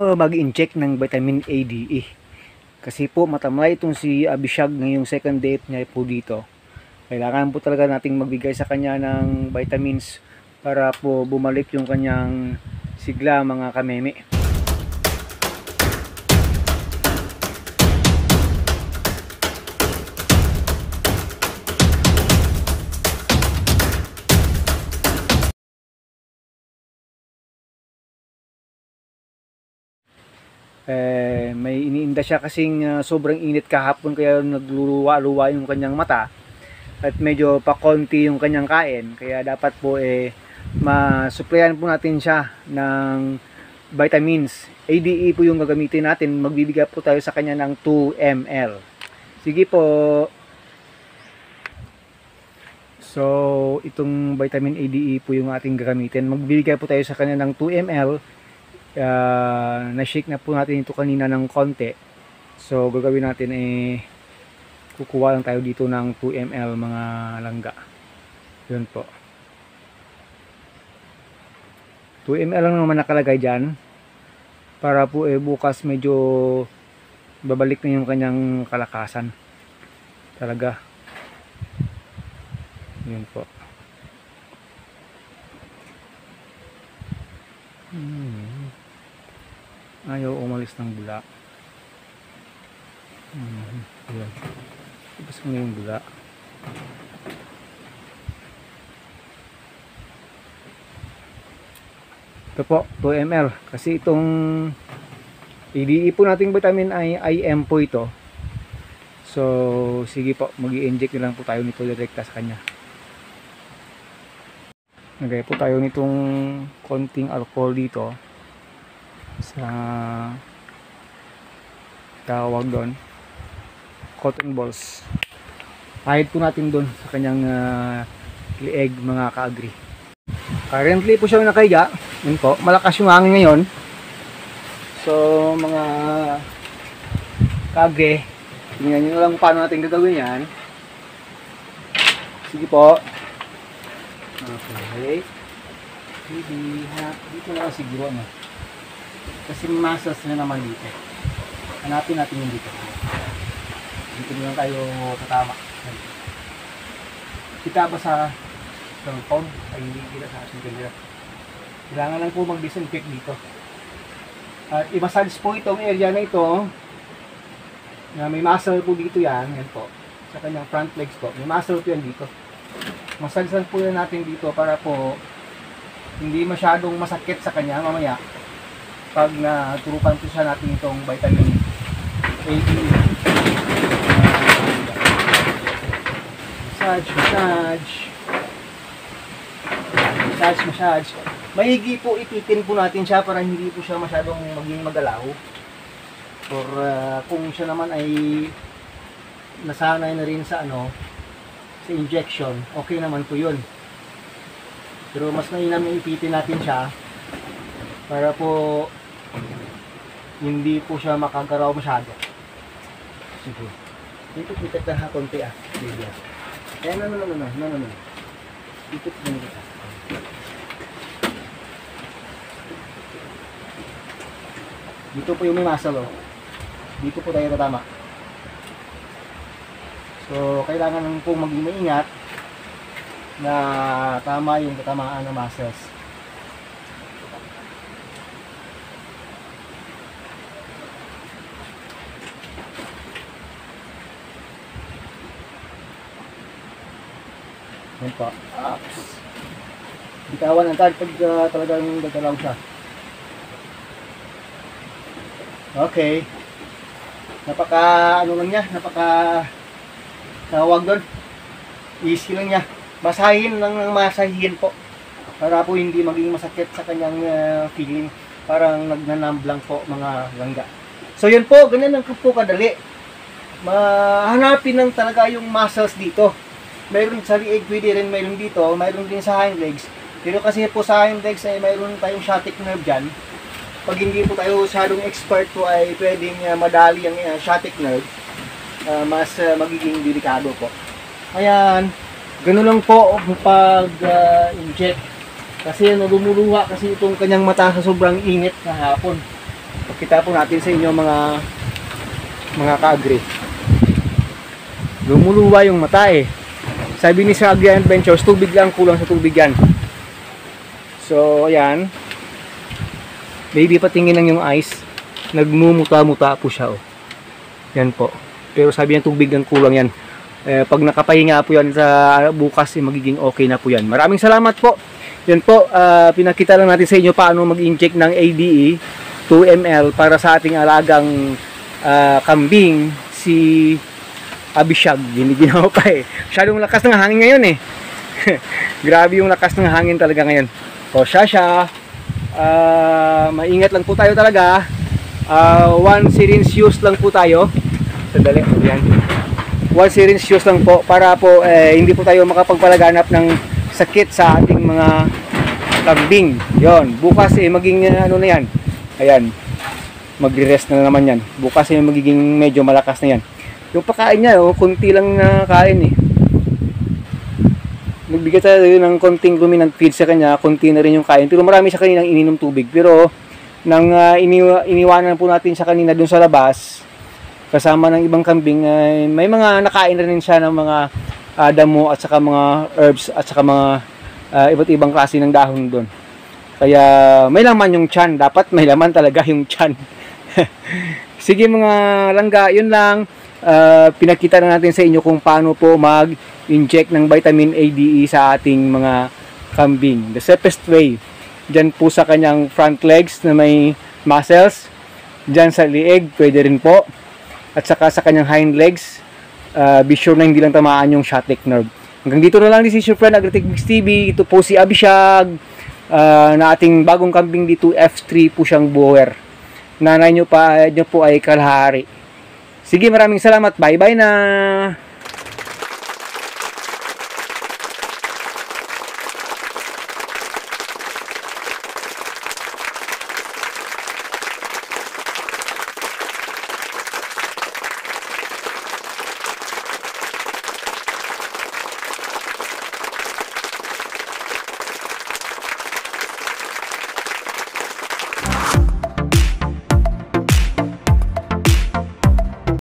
Mag-inject ng vitamin A, D, E. Kasi po matamlay itong si Abishag ngayong second date niya po dito. Kailangan po talaga nating magbigay sa kanya ng vitamins para po bumalik yung kanyang sigla, mga kameme. May iniinda siya kasing sobrang init kahapon, kaya nagluluwa-luwa yung kanyang mata at medyo pakonti yung kanyang kain, kaya dapat po masuplayan po natin siya ng vitamins. ADE po yung gagamitin natin. Magbibigay po tayo sa kanya ng 2 ml. Sige po. So itong vitamin ADE po yung ating gagamitin. Magbibigay po tayo sa kanya ng 2 ml. Na-shake na po natin ito kanina ng konti. So gagawin natin kukuha lang tayo dito ng 2 ml mga langga. Yun po. 2 ml lang naman nakalagay dyan. Para po bukas medyo babalik na yung kanyang kalakasan. Talaga. Yun po. Ayaw umalis ng bula. Ayan. Tapos mo na yung bula. Ito po, 2 ml. Kasi itong ADE po nating vitamin ay IM po ito. So, sige po, mag-i-inject na lang po tayo nito direkta sa kanya. Nagay po tayo nitong konting alcohol dito sa tawag doon, cotton balls. Ahid po natin doon sa kanyang lieg, mga ka-agri. Currently po siya nakahiga. Yun po, malakas yung hangin ngayon. So mga ka-agri, tingnan nyo lang paano natin gagawin yan. Sige po. Okay. Dito na lang siguro, no? Kasi muscles na naman dito. Hanapin natin yung dito. Dito na lang tayo tatama. Kita ba sa cellphone? Ay, hindi kita sa ating camera. Kailangan lang po mag-disinfect dito. At i-massage po itong area na ito. Na may muscle po dito yan. Yan po. Sa kanyang front legs po. May muscle po yan dito. Massage lang po yan natin dito para po hindi masyadong masakit sa kanya mamaya pag naturukan po siya natin itong vitamin A. Massage. Mahigi po ipitin po natin siya para hindi po siya masyadong maging magalaw. Or kung siya naman ay nasanay na rin sa sa injection, okay naman po yun. Pero mas mainam na ipitin natin siya para po hindi po siya makagaraw masyado. Sige. Dito pitat na konti Sige. No. Dito kita. Dito po yung may muscle, Dito po tayo tatama. So, kailangan po maging maingat na tama yung tatamaan ng muscles. Yan po. Bitawan ang card pag talagang gagalaw siya. Okay. Napaka tawag doon. Easy lang niya. Basahin lang ng masahin po. Para po hindi maging masakit sa kanyang feeling. Parang nagnanamb lang po, mga langga. So yun po, ganyan lang po kadali. Mahanapin lang talaga yung muscles dito. Mayroon sa liig, pwede rin mayroon dito, mayroon din sa hind legs. Pero kasi po sa hind legs ay mayroon tayong sciatic nerve dyan. Pag hindi po tayo masyadong expert po ay pwedeng madali ang sciatic nerve. Mas magiging delikado po. Ayan, ganoon lang po pag-inject. Kasi lumuluha kasi itong kanyang mata sa sobrang init na hapon. Kita po natin sa inyo mga ka-agri. Lumuluwa yung mata eh. Sabi ni Sir Agri Adventures, tubig lang, kulang sa tubig yan. So, ayan. Baby, patingin lang yung eyes. Nagmumuta-muta po siya, oh. Yan po. Pero sabi niya, tubig lang, kulang yan. Pag nakapahinga po yan sa bukas, magiging okay na po yan. Maraming salamat po. Yan po, pinakita lang natin sa inyo paano mag-inject ng ADE 2 ml para sa ating alagang kambing, si Abishag. Ginawa pa eh. Masyadong lakas ng hangin ngayon eh. Grabe yung lakas ng hangin talaga ngayon. O siya. Maingat lang po tayo talaga. 1 syringe use lang po tayo. Sandali. Ayan. 1 syringe use lang po para po hindi po tayo makapagpalaganap ng sakit sa ating mga kambing. Yon. Bukas maging ano na yan. Ayan. Magre-rest na naman yan. Bukas magiging medyo malakas na yan. Yung pagkain niya, konti lang na kain eh. Nagbigay tayo ng konting ruminant feed sa kanya, konti na rin yung kain. Pero marami siya kaninang ininom tubig. Pero nang iniwanan po natin siya kanina dun sa labas, kasama ng ibang kambing, may mga nakain rin siya ng mga damo at saka mga herbs at saka mga iba't ibang klase ng dahon doon. Kaya may laman yung tiyan. Dapat may laman talaga yung tiyan. Sige mga langga, yun lang. Pinakita na natin sa inyo kung paano po mag-inject ng vitamin ADE sa ating mga kambing. The safest way, dyan po sa kanyang front legs na may muscles, dyan sa lieg, pwede rin po, at saka sa kanyang hind legs. Be sure na hindi lang tamaan yung sciatic nerve. Hanggang dito na lang, this is your friend Agritechnics TV. Ito po si Abishag, na ating bagong kambing dito, F3 po siyang bower. Nanay nyo po ay kalahari. Sige, maraming salamat. Bye-bye na!